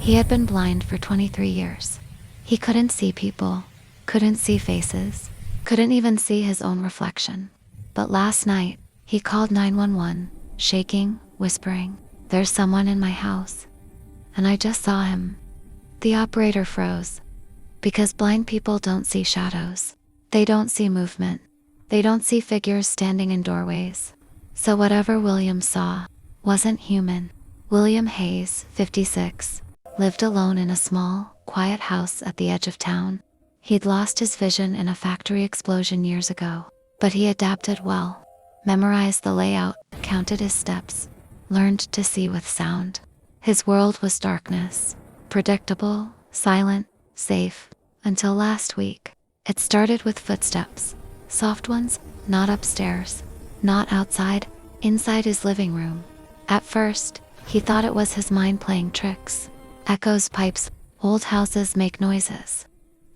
He had been blind for 23 years. He couldn't see people, couldn't see faces, couldn't even see his own reflection. But last night, he called 911, shaking, whispering, "There's someone in my house." And I just saw him. The operator froze. Because blind people don't see shadows. They don't see movement. They don't see figures standing in doorways. So whatever William saw wasn't human. William Hayes, 56, lived alone in a small, quiet house at the edge of town. He'd lost his vision in a factory explosion years ago, but he adapted well, memorized the layout, counted his steps, learned to see with sound. His world was darkness, predictable, silent, safe, until last week. It started with footsteps, soft ones, not upstairs, not outside, inside his living room. At first, he thought it was his mind playing tricks. Echoes, pipes, old houses make noises.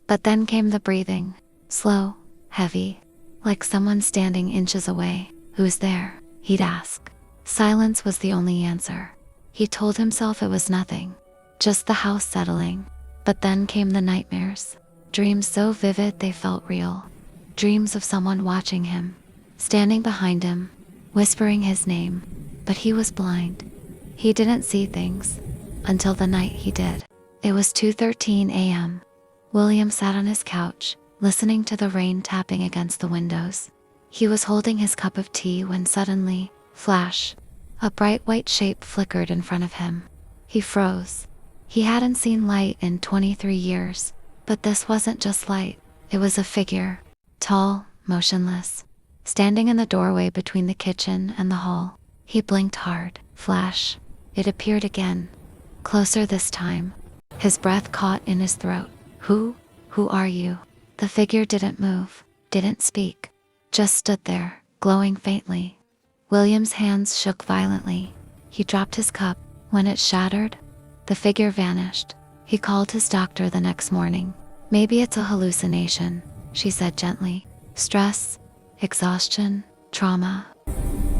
But then came the breathing, slow, heavy, like someone standing inches away. "Who's there?" he'd ask. Silence was the only answer. He told himself it was nothing, just the house settling. But then came the nightmares, dreams so vivid they felt real. Dreams of someone watching him, standing behind him, whispering his name. But he was blind. He didn't see things until the night he did. It was 2:13 a.m. William sat on his couch, listening to the rain tapping against the windows. He was holding his cup of tea when suddenly, flash, a bright white shape flickered in front of him. He froze. He hadn't seen light in 23 years, but this wasn't just light. It was a figure, tall, motionless, standing in the doorway between the kitchen and the hall. He blinked hard. Flash. It appeared again. Closer this time. His breath caught in his throat. Who are you?" The figure didn't move, didn't speak, just stood there, glowing faintly. William's hands shook violently. He dropped his cup. When it shattered, the figure vanished. He called his doctor the next morning. "Maybe it's a hallucination," she said gently. "Stress, exhaustion, trauma."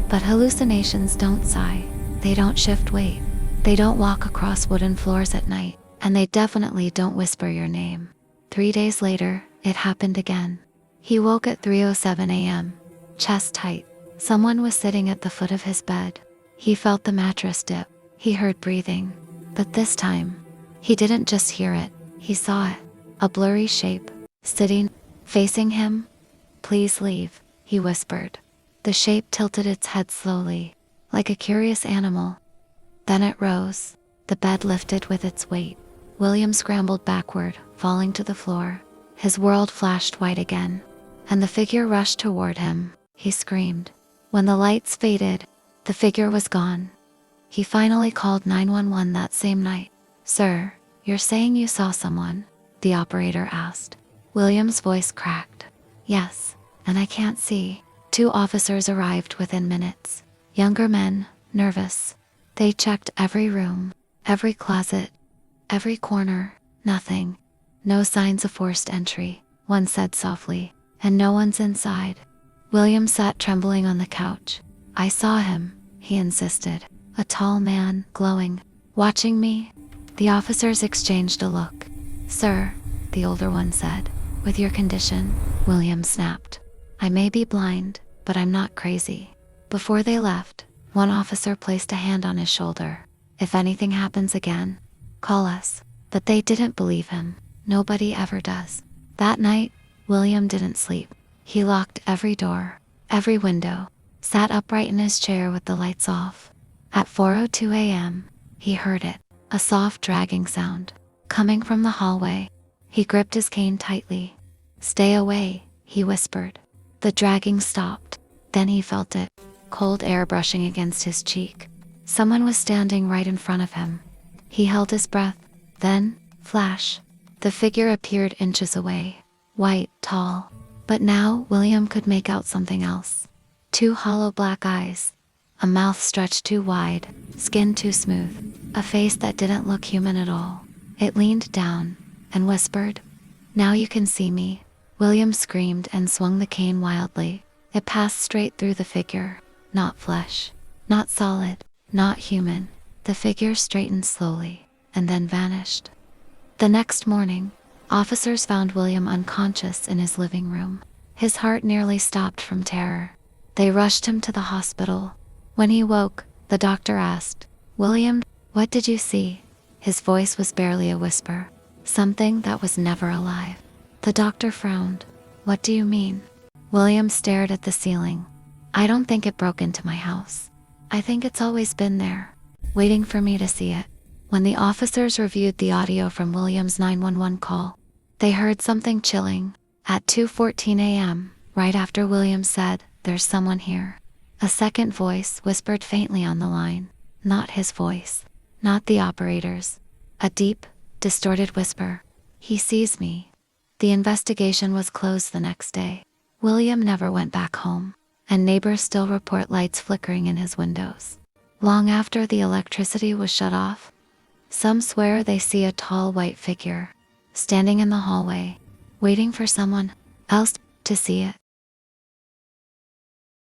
But hallucinations don't sigh. They don't shift weight. They don't walk across wooden floors at night. And they definitely don't whisper your name. 3 days later, it happened again. He woke at 3:07 a.m., chest tight. Someone was sitting at the foot of his bed. He felt the mattress dip. He heard breathing. But this time, he didn't just hear it. He saw it. A blurry shape, sitting, facing him. "Please leave," he whispered. The shape tilted its head slowly, like a curious animal. Then it rose. The bed lifted with its weight. William scrambled backward, falling to the floor. His world flashed white again, and the figure rushed toward him. He screamed. When the lights faded, the figure was gone. He finally called 911 that same night. "Sir, you're saying you saw someone?" the operator asked. William's voice cracked. "Yes, and I can't see." 2 officers arrived within minutes. Younger men, nervous. They checked every room, every closet, every corner. Nothing. "No signs of forced entry," one said softly. "And no one's inside." William sat trembling on the couch. "I saw him," he insisted. "A tall man, glowing, watching me." The officers exchanged a look. "Sir," the older one said, "with your condition," William snapped, "I may be blind, but I'm not crazy." Before they left, one officer placed a hand on his shoulder. "If anything happens again, call us." But they didn't believe him. Nobody ever does. That night, William didn't sleep. He locked every door, every window, sat upright in his chair with the lights off. At 4:02 a.m., he heard it, a soft dragging sound, coming from the hallway. He gripped his cane tightly. "Stay away," he whispered. The dragging stopped. Then he felt it, cold air brushing against his cheek. Someone was standing right in front of him. He held his breath. Then, flash, the figure appeared inches away, white, tall. But now William could make out something else. 2 hollow black eyes, a mouth stretched too wide, skin too smooth, a face that didn't look human at all. It leaned down and whispered, "Now you can see me." William screamed and swung the cane wildly. It passed straight through the figure. Not flesh, not solid, not human. The figure straightened slowly. and then vanished. The next morning, officers found William unconscious in his living room. His heart nearly stopped from terror. They rushed him to the hospital. When he woke, the doctor asked, "William, what did you see?" His voice was barely a whisper. "Something that was never alive." The doctor frowned. "What do you mean?" William stared at the ceiling. "I don't think it broke into my house. I think it's always been there, waiting for me to see it." When the officers reviewed the audio from William's 911 call, they heard something chilling. At 2:14 a.m., right after William said, "There's someone here," a second voice whispered faintly on the line. Not his voice. Not the operator's. A deep, distorted whisper. "He sees me." The investigation was closed the next day. William never went back home, and neighbors still report lights flickering in his windows. Long after the electricity was shut off, some swear they see a tall white figure standing in the hallway, waiting for someone else to see it.